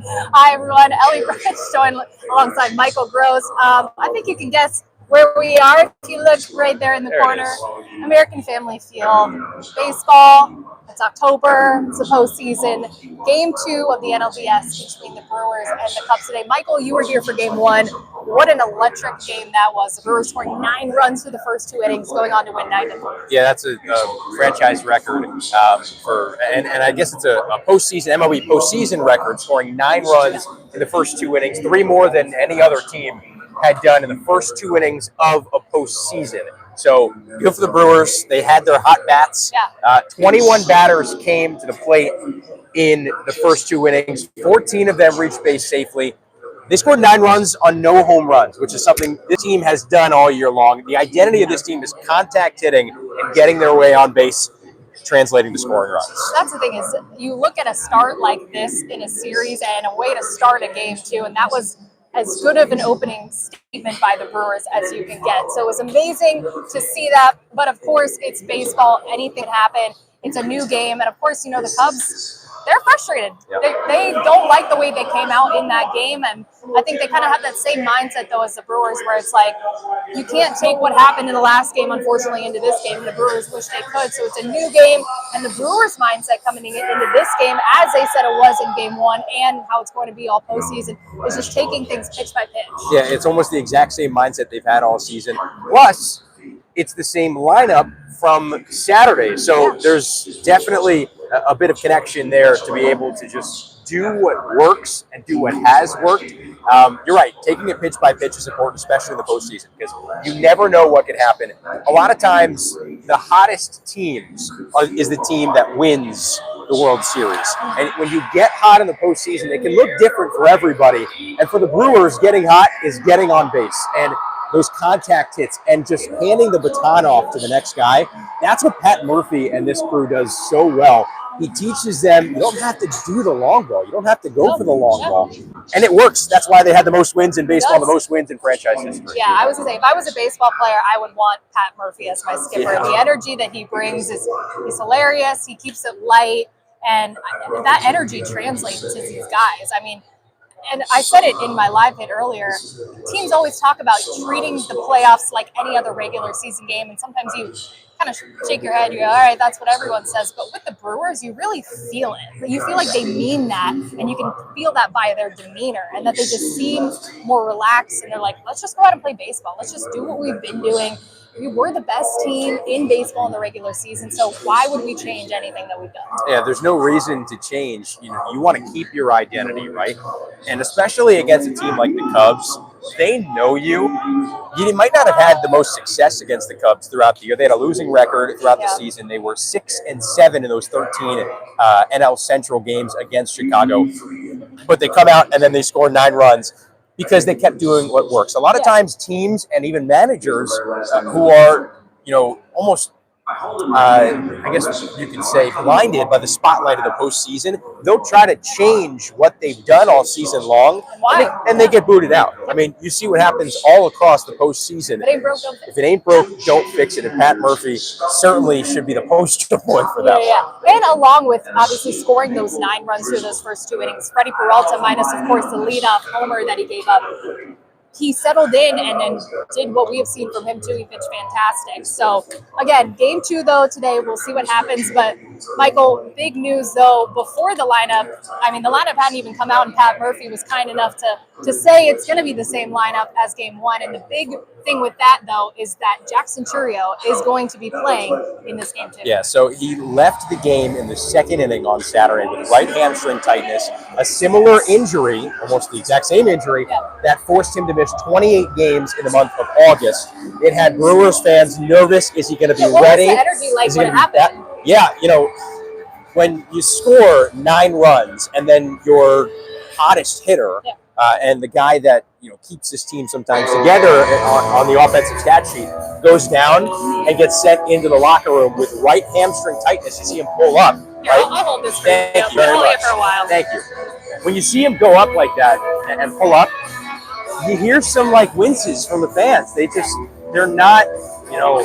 Hi, everyone. Ellie joined alongside Michael Gross. I think you can guess where we are if you look right there in the corner. American Family Field. Baseball. It's October. It's the postseason. Game 2 of the NLDS between the Brewers and the Cubs today. Michael, you were here for Game 1. What an electric game that was. The Brewers scoring 9 runs through the first 2 innings, going on to win 9-3. Yeah, that's a franchise record and I guess it's a postseason MLB postseason record, scoring 9 runs in the first 2 innings, 3 more than any other team had done in the first 2 innings of a postseason. So good for the Brewers. They had their hot bats. Yeah. 21 batters came to the plate in the first 2 innings. 14 of them reached base safely. They scored 9 runs on no home runs, which is something this team has done all year long. The identity of this team is contact hitting and getting their way on base, translating to scoring runs. That's the thing is, you look at a start like this in a series and a way to start a game too, and that was as good of an opening statement by the Brewers as you can get. So it was amazing to see that. But of course, it's baseball. Anything can happen. It's a new game. And of course, you know, the Cubs, they're frustrated. Yep. They don't like the way they came out in that game. And I think they kind of have that same mindset, though, as the Brewers, where it's like, you can't take what happened in the last game, unfortunately, into this game. And the Brewers wish they could. So it's a new game. And the Brewers' mindset coming into this game, as they said it was in Game 1, and how it's going to be all postseason, is just taking things pitch by pitch. Yeah, it's almost the exact same mindset they've had all season. Plus, it's the same lineup from Saturday. So there's definitely a bit of connection there to be able to just do what works and do what has worked. You're right. Taking it pitch by pitch is important, especially in the postseason, because you never know what could happen. A lot of times, the hottest teams is the team that wins the World Series. And when you get hot in the postseason, it can look different for everybody. And for the Brewers, getting hot is getting on base. And those contact hits and just handing the baton off to the next guy, that's what Pat Murphy and this crew does so well. He teaches them you don't have to do the long ball. You don't have to go for the long ball. And it works. That's why they had the most wins in baseball, the most wins in franchise history. Yeah, I was going to say, if I was a baseball player, I would want Pat Murphy as my skipper. Yeah. The energy that he brings is hilarious. He keeps it light. And that energy translates to these guys. I mean, and I said it in my live hit earlier, teams always talk about treating the playoffs like any other regular season game. And sometimes you kind of shake your head, you go, all right, that's what everyone says. But with the Brewers, you really feel it. You feel like they mean that, and you can feel that by their demeanor, and that they just seem more relaxed, and they're like, let's just go out and play baseball. Let's just do what we've been doing. We were the best team in baseball in the regular season, so why would we change anything that we've done? Yeah, there's no reason to change. You know, you want to keep your identity, right? And especially against a team like the Cubs, they know you. You might not have had the most success against the Cubs throughout the year. They had a losing record throughout the season. They were 6-7 in those 13 NL Central games against Chicago. But they come out and then they score 9 runs because they kept doing what works. A lot of times teams and even managers who are, you know, almost I guess you could say blinded by the spotlight of the postseason, they'll try to change what they've done all season long, and they get booted out. I mean, you see what happens all across the postseason. If it ain't broke, don't fix it. And Pat Murphy certainly should be the poster boy for that. Yeah. And along with obviously scoring those 9 runs through those first 2 innings, Freddie Peralta, minus of course the leadoff homer that he gave up, he settled in and then did what we have seen from him too. He pitched fantastic. So again, Game 2 though today, we'll see what happens. But Michael, big news though, before the lineup, I mean the lineup hadn't even come out, and Pat Murphy was kind enough to say it's going to be the same lineup as Game 1. And the big thing with that though is that Jackson Churio is going to be playing in this game too. Yeah, so he left the game in the 2nd inning on Saturday with right hamstring tightness, a similar injury, almost the exact same injury, that forced him to miss 28 games in the month of August. It had Brewers fans nervous. Is he going to be ready? What was the energy like when it happened? Yeah, you know, when you score 9 runs and then your hottest hitter and the guy that, you know, keeps this team sometimes together on the offensive stat sheet goes down and gets sent into the locker room with right hamstring tightness. You see him pull up. Yeah, right? I'll hold this for you. Thank you very much. For a while. Thank you. When you see him go up like that and pull up, you hear some like winces from the fans. They're not, you know,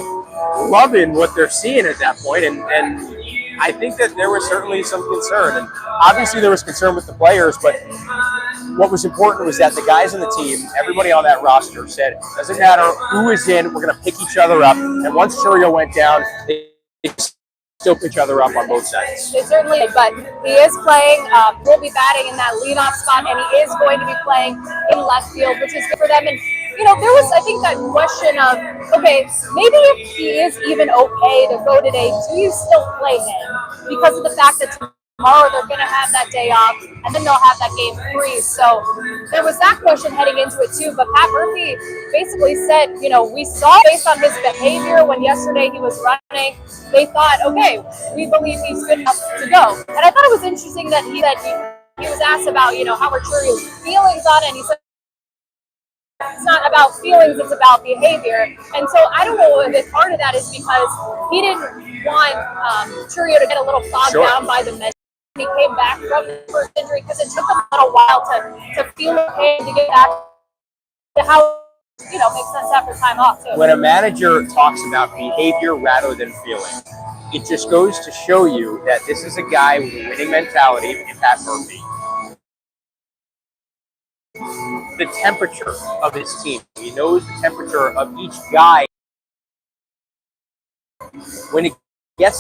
loving what they're seeing at that point. And I think that there was certainly some concern, and obviously there was concern with the players, but what was important was that the guys on the team, everybody on that roster said, doesn't matter who is in, we're going to pick each other up. And once Churio went down, they still pick each other up on both sides. It certainly is, but he is playing. He'll be batting in that leadoff spot, and he is going to be playing in left field, which is good for them. And there was, I think, that question of, okay, maybe if he is even okay to go today, do you still play him? Because of the fact that tomorrow they're going to have that day off, and then they'll have that game free. So there was that question heading into it too. But Pat Murphy basically said, we saw based on his behavior when yesterday he was running, they thought, okay, we believe he's good enough to go. And I thought it was interesting that he was asked about, how were Churio's feelings on it, and he said, it's not about feelings, it's about behavior. And so I don't know if part of that is because he didn't want Churio to get a little bogged down by the meds. He came back from the first injury because it took him a little while to feel okay, to get back to how makes sense after time off too. When a manager talks about behavior rather than feeling, it just goes to show you that this is a guy with a winning mentality in Pat Murphy. The temperature of his team. He knows the temperature of each guy. When it